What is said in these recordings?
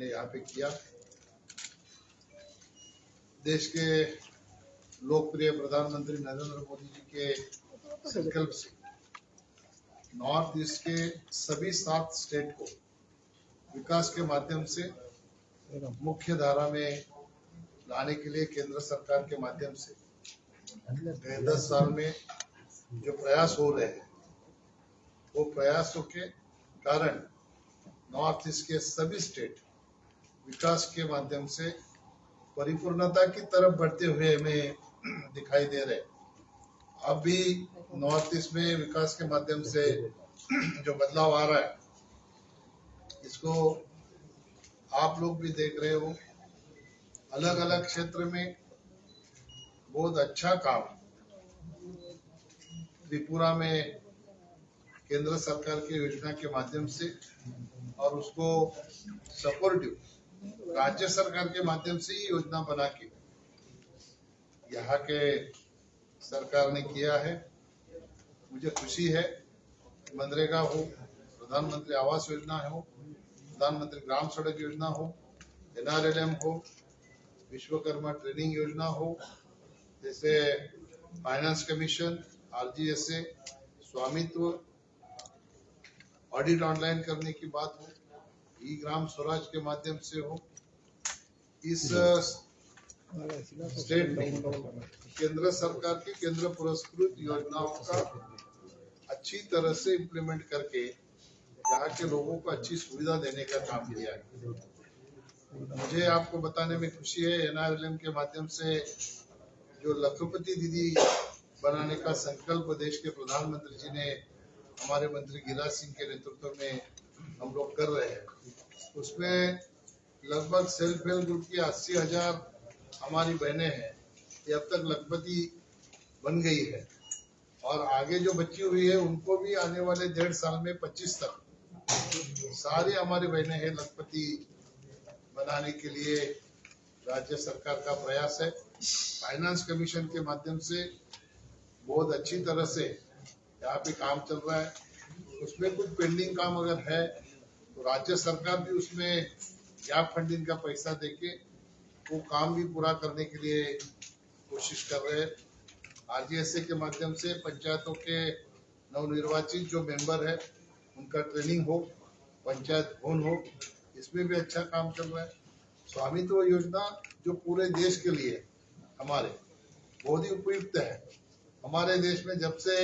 ने यहाँ पे किया। देश के लोकप्रिय प्रधानमंत्री नरेंद्र मोदी जी के संकल्प से नॉर्थ ईस्ट के सभी 7 स्टेट को विकास के माध्यम से मुख्य धारा में लाने के लिए केंद्र सरकार के माध्यम से गए 10 साल में जो प्रयास हो रहे हैं, वो प्रयासों के कारण नॉर्थ ईस्ट के सभी स्टेट विकास के माध्यम से परिपूर्णता की तरफ बढ़ते हुए हमें दिखाई दे रहे। अब भी नॉर्थ ईस्ट में विकास के माध्यम से जो बदलाव आ रहा है, इसको आप लोग भी देख रहे हो। अलग अलग क्षेत्र में बहुत अच्छा काम त्रिपुरा में केंद्र सरकार की योजना के माध्यम से और उसको सपोर्टिव राज्य सरकार के माध्यम से ही योजना बना के यहाँ के सरकार ने किया है। मुझे खुशी है। मनरेगा हो, प्रधानमंत्री आवास योजना हो, प्रधानमंत्री ग्राम सड़क योजना हो, NRLM हो, विश्वकर्मा ट्रेनिंग योजना हो, जैसे फाइनेंस कमीशन, RGSA, स्वामित्व, ऑडिट ऑनलाइन करने की बात हो, ई ग्राम स्वराज के माध्यम से हो, इस स्टेट में केंद्र सरकार की केंद्र पुरस्कृत योजनाओं का अच्छी तरह से इम्प्लीमेंट करके यहाँ के लोगों को अच्छी सुविधा देने का काम किया है। मुझे आपको बताने में खुशी है, NRLM के माध्यम से जो लखपति दीदी बनाने का संकल्प देश के प्रधानमंत्री जी ने हमारे मंत्री गिरिराज सिंह के नेतृत्व में हम लोग कर रहे हैं, उसमें लगभग सेल्फ हेल्प ग्रुप की 80,000 हमारी बहनें हैं, ये अब तक लखपति बन गई है और आगे जो बची हुई है उनको भी आने वाले 1.5 साल में 25 तक सारी हमारी बहनें हैं लखपति बनाने के लिए राज्य सरकार का प्रयास है। फाइनेंस कमीशन के माध्यम से बहुत अच्छी तरह से यहाँ पे काम चल रहा है। उसमें कुछ पेंडिंग काम अगर है तो राज्य सरकार भी उसमें गैप फंडिंग का पैसा देके वो काम भी पूरा करने के लिए कोशिश कर रहे हैं। RGSA के माध्यम से पंचायतों के नवनिर्वाचित जो मेंबर है उनका ट्रेनिंग हो, पंचायत भवन हो, इसमें भी अच्छा काम चल रहा है। स्वामित्व योजना जो पूरे देश के लिए हमारे बहुत ही उपयुक्त है। हमारे देश में जब से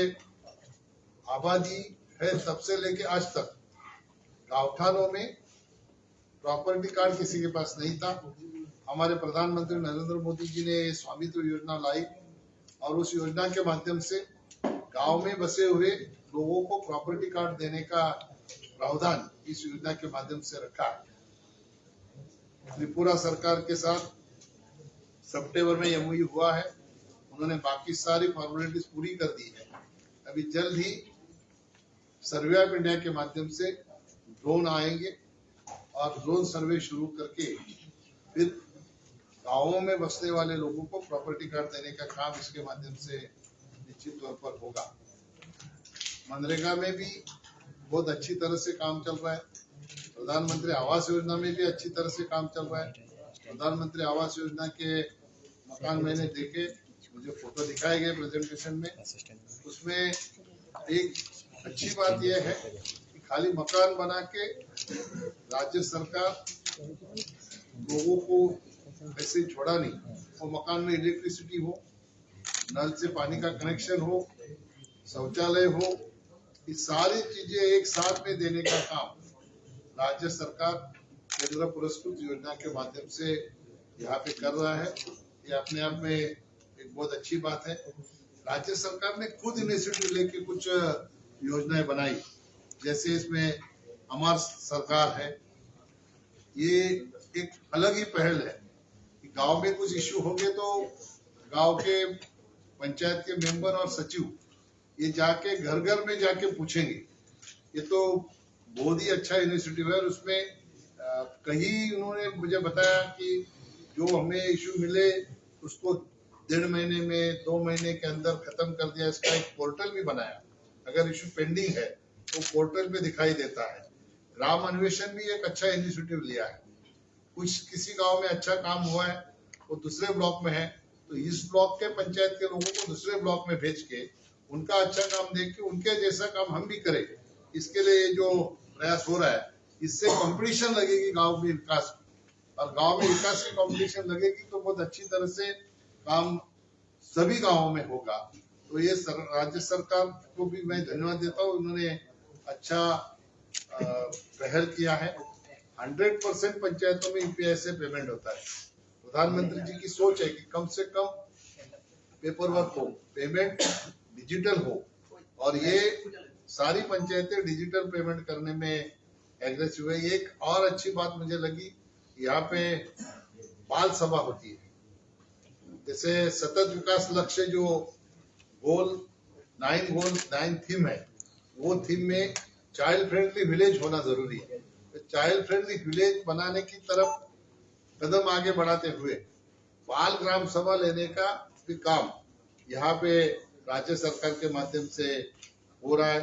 आबादी है तब से लेके आज तक गाँवठानों में प्रॉपर्टी कार्ड किसी के पास नहीं था। हमारे प्रधानमंत्री नरेंद्र मोदी जी ने स्वामित्व योजना लाई और उस योजना के माध्यम से गांव में बसे हुए लोगों को प्रॉपर्टी कार्ड देने का प्रावधान इस योजना के माध्यम से रखा है। त्रिपुरा सरकार के साथ सितंबर में MOU हुआ है, उन्होंने बाकी सारी फॉर्मेलिटीज पूरी कर दी है। अभी जल्द ही सर्वे ऑफ इंडिया के माध्यम से ड्रोन आएंगे और ड्रोन सर्वे शुरू करके फिर गांवों में बसने वाले लोगों को प्रॉपर्टी कार्ड देने का काम इसके माध्यम से निश्चित तौर पर होगा। मनरेगा में भी बहुत अच्छी तरह से काम चल रहा है। प्रधानमंत्री आवास योजना में भी अच्छी तरह से काम चल रहा है। प्रधानमंत्री आवास योजना के मकान मैंने देखे, मुझे फोटो दिखाए गए प्रेजेंटेशन में। उसमें एक अच्छी बात यह है कि खाली मकान बना के राज्य सरकार लोगों को ऐसे छोड़ा नहीं, वो मकान में इलेक्ट्रिसिटी हो, नल से पानी का कनेक्शन हो, शौचालय हो, ये सारी चीजें एक साथ में देने का काम राज्य सरकार केंद्र पुरस्कृत योजना के माध्यम से यहाँ पे कर रहा है। ये अपने आप में एक बहुत अच्छी बात है। राज्य सरकार ने खुद इनिशिएटिव लेके कुछ योजनाएं बनाई, जैसे इसमें हमार सरकार है, ये एक अलग ही पहल है कि गांव में कुछ इश्यू हो गए तो गांव के पंचायत के मेंबर और सचिव ये जाके घर घर में जाके पूछेंगे। ये तो बहुत ही अच्छा इनिशिएटिव है और उसमें कहीं उन्होंने मुझे बताया कि जो हमें इश्यू मिले उसको 1.5 महीने में 2 महीने के अंदर खत्म कर दिया। इसका एक पोर्टल भी बनाया, अगर इश्यू पेंडिंग है तो पोर्टल पे दिखाई देता है। ग्राम अन्वेषण भी एक अच्छा इनिशिएटिव लिया है। कुछ किसी गांव में अच्छा काम हुआ है वो दूसरे ब्लॉक में है तो इस ब्लॉक के पंचायत के लोगों को दूसरे ब्लॉक में भेज के उनका अच्छा काम देख के उनके जैसा काम हम भी करें, इसके लिए जो प्रयास हो रहा है इससे कंपटीशन लगेगी गांव में विकास की, और गांव में विकास की कंपटीशन लगेगी तो बहुत अच्छी तरह से काम सभी गांवों में होगा। तो ये राज्य सरकार को भी मैं धन्यवाद देता हूँ, उन्होंने अच्छा पहल किया है। 100% पंचायतों में यूपीआई से पेमेंट होता है। प्रधानमंत्री जी की सोच है कि कम से कम पेपर वर्क हो, पेमेंट डिजिटल हो, और ये सारी पंचायतें डिजिटल पेमेंट करने में एग्रेसिव है। एक और अच्छी बात मुझे लगी, यहाँ पे बाल सभा होती है, जैसे सतत विकास लक्ष्य जो गोल 9 थीम है, वो थीम में चाइल्ड फ्रेंडली विलेज होना जरूरी है। तो चाइल्ड फ्रेंडली विलेज बनाने की तरफ कदम आगे बढ़ाते हुए बाल ग्राम सभा लेने का भी काम यहाँ पे राज्य सरकार के माध्यम से हो रहा है।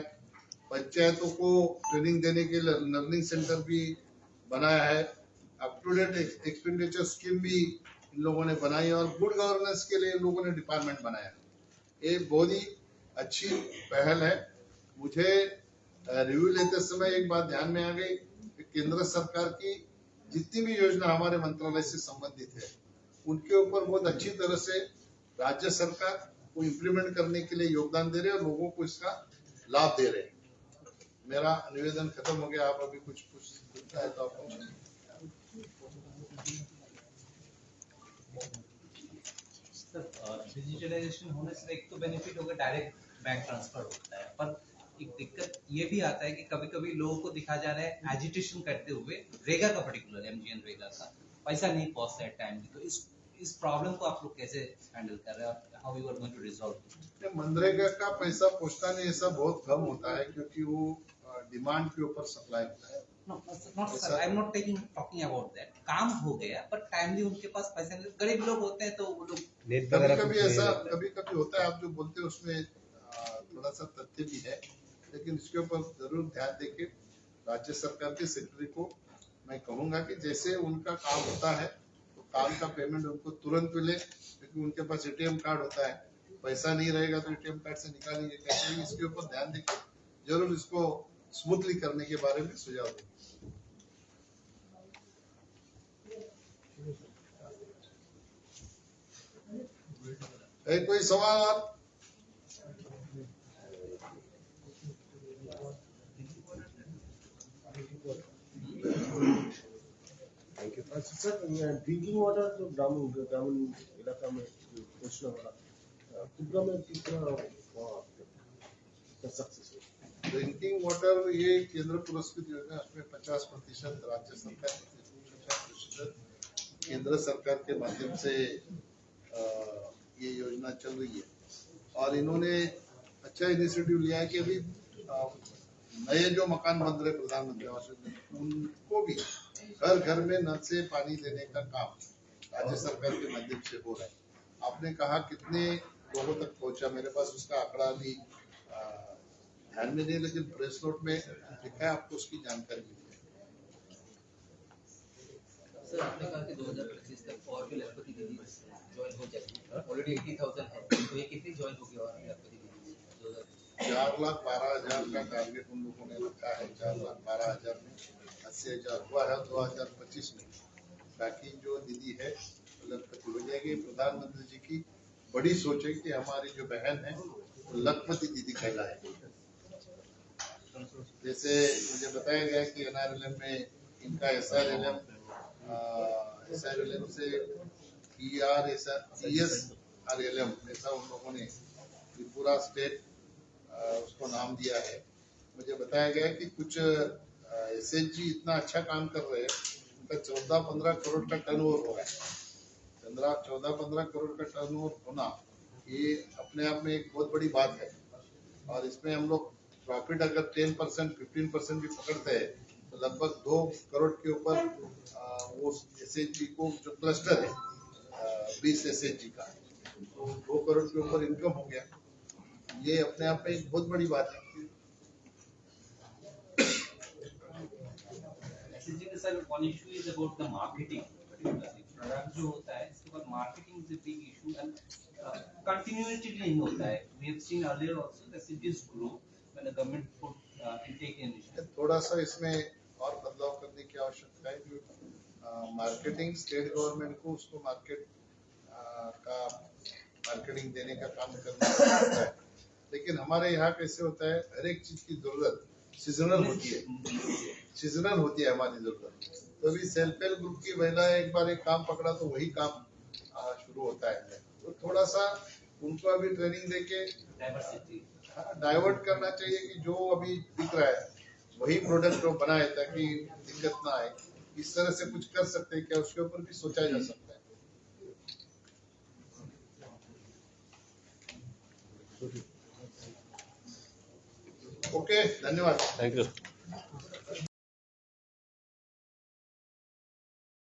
पंचायतों को ट्रेनिंग देने के लिए लर्निंग सेंटर भी बनाया है। Up to date expenditure scheme भी इन लोगों ने बनाई है, और गुड गवर्नेंस के लिए इन लोगों ने डिपार्टमेंट बनाया है। ये बहुत ही अच्छी पहल है। मुझे रिव्यू लेते समय एक बात ध्यान में आ गई कि केंद्र सरकार की जितनी भी योजना हमारे मंत्रालय से संबंधित है उनके ऊपर बहुत अच्छी तरह से राज्य सरकार को इम्प्लीमेंट करने के लिए योगदान दे रहे हैं और लोगों को इसका लाभ दे रहे हैं। मेरा निवेदन खत्म हो गया। आप अभी कुछ पूछना है तो आप पूछिए। डिजिटलाइजेशन होने से एक तो बेनिफिट होगा, डायरेक्ट बैंक ट्रांसफर होता है, पर एक दिक्कत ये भी आता है कि कभी कभी लोगों को दिखा जा रहा है एजिटेशन करते हुए, रेगा का पर्टिकुलर एमजीएन रेगा का पैसा नहीं पहुंचता है टाइम में। तो इस प्रॉब्लम को आप लोग कैसे हैंडल कर रहे हैं और how you are going to resolve? MNREGA का पैसा पहुंचता नहीं, ऐसा बहुत कम होता है क्योंकि वो डिमांड के ऊपर सप्लाई होता है। No, not sir. I'm not talking about that. काम हो गया पर टाइमली उनके पास पैसे नहीं। गरीब लोग होते हैं तो वो लोग कभी ऐसा कभी होता है। आप जो बोलते हैं उसमें थोड़ा सा तथ्य भी है, लेकिन इसके ऊपर जरूर ध्यान देके राज्य सरकार के सेक्रेटरी को मैं कहूंगा कि जैसे उनका काम होता है तो काम का पेमेंट उनको तुरंत मिले, क्योंकि उनके पास एटीएम कार्ड होता है। पैसा नहीं रहेगा तो एटीएम कार्ड से निकालेंगे कैसे, इसके ऊपर ध्यान देके जरूर इसको स्मूथली करने के बारे में सुझाव देंगे। कोई सवाल आप? Thank you sir. Drinking water जो ग्रामीण इलाका में प्रश्न हो रहा कुबरा में कितना सक्सेस है? ड्रिंकिंग वाटर ये केंद्र पुरस्कृत योजना, उसमें 50% राज्य सरकार, 50% केंद्र सरकार के माध्यम से ये योजना चल रही है। और इन्होंने अच्छा इनिशिएटिव लिया है कि अभी नए जो मकान बन रहे प्रधानमंत्री आवास योजना, उनको भी घर घर में नल से पानी देने का काम राज्य सरकार के माध्यम से हो रहा है। आपने कहा कितने लोगों तक पहुंचा, मेरे पास उसका आंकड़ा भी ध्यान में नहीं, लेकिन प्रेस नोट में लिखा है, आपको उसकी जानकारी मिली है। सर आपने कहा कि 2025 तक और भी लखपति दीदी ज्वाइन हो जाएगी, ऑलरेडी 80,000 है, तो ये कितनी ज्वाइन होगी और लखपति दीदी? 4,12,000 का टारगेट उन लोगों ने रखा है। 4,12,000 में 80,000 हुआ है 2025 में। बाकी जो दीदी है लखपति हो जाएगी। प्रधानमंत्री जी की बड़ी सोच है कि हमारी जो बहन है लखपति दीदी कहलाए। जैसे मुझे बताया गया कि एनआरएलएम में इनका एसआरएलएम से ESRLM ऐसा उन लोगों ने त्रिपुरा स्टेट उसको नाम दिया है। मुझे बताया गया कि कुछ SHG इतना अच्छा काम कर रहे हैं, उनका 14-15 करोड़ का टर्नओवर हो रहा है। 14-15 करोड़ का टर्नओवर होना ये अपने आप में एक बहुत बड़ी बात है। और इसमें हम लोग प्रॉफिट अगर 10%, 15% भी पकड़ते हैं तो लगभग 2 करोड़ के ऊपर वो SHG को जो क्लस्टर है 20 SHG का, तो 2 करोड़ के ऊपर इनकम हो गया। ये अपने आप में एक बहुत बड़ी बात है। SCG के sir one issue is about the marketing, particularly product जो होता है इसके बाद marketing is a big issue and continuity नहीं होता है. We have seen earlier also the SCGs grow when the government put intake initiative. थोड़ा सा इसमें और बदलाव करने की आवश्यकता है. जो मार्केटिंग स्टेट गवर्नमेंट को उसको मार्केट का मार्केटिंग देने का काम करना पड़ता है, लेकिन हमारे यहाँ कैसे होता है, हर एक चीज की जरूरत सीजनल होती है. सीजनल होती है हमारी जरूरत. तो अभी सेल्फ हेल्प ग्रुप की महिला एक बार एक काम पकड़ा तो वही काम शुरू होता है. तो थोड़ा सा उनको अभी ट्रेनिंग देके Diversity. डाइवर्ट करना चाहिए कि जो अभी दिख रहा है वही प्रोडक्ट वो बनाए ताकि दिक्कत ना आए. इस तरह से कुछ कर सकते हैं क्या, उसके ऊपर भी सोचा जा सकता है. ओके, धन्यवाद. Thank you.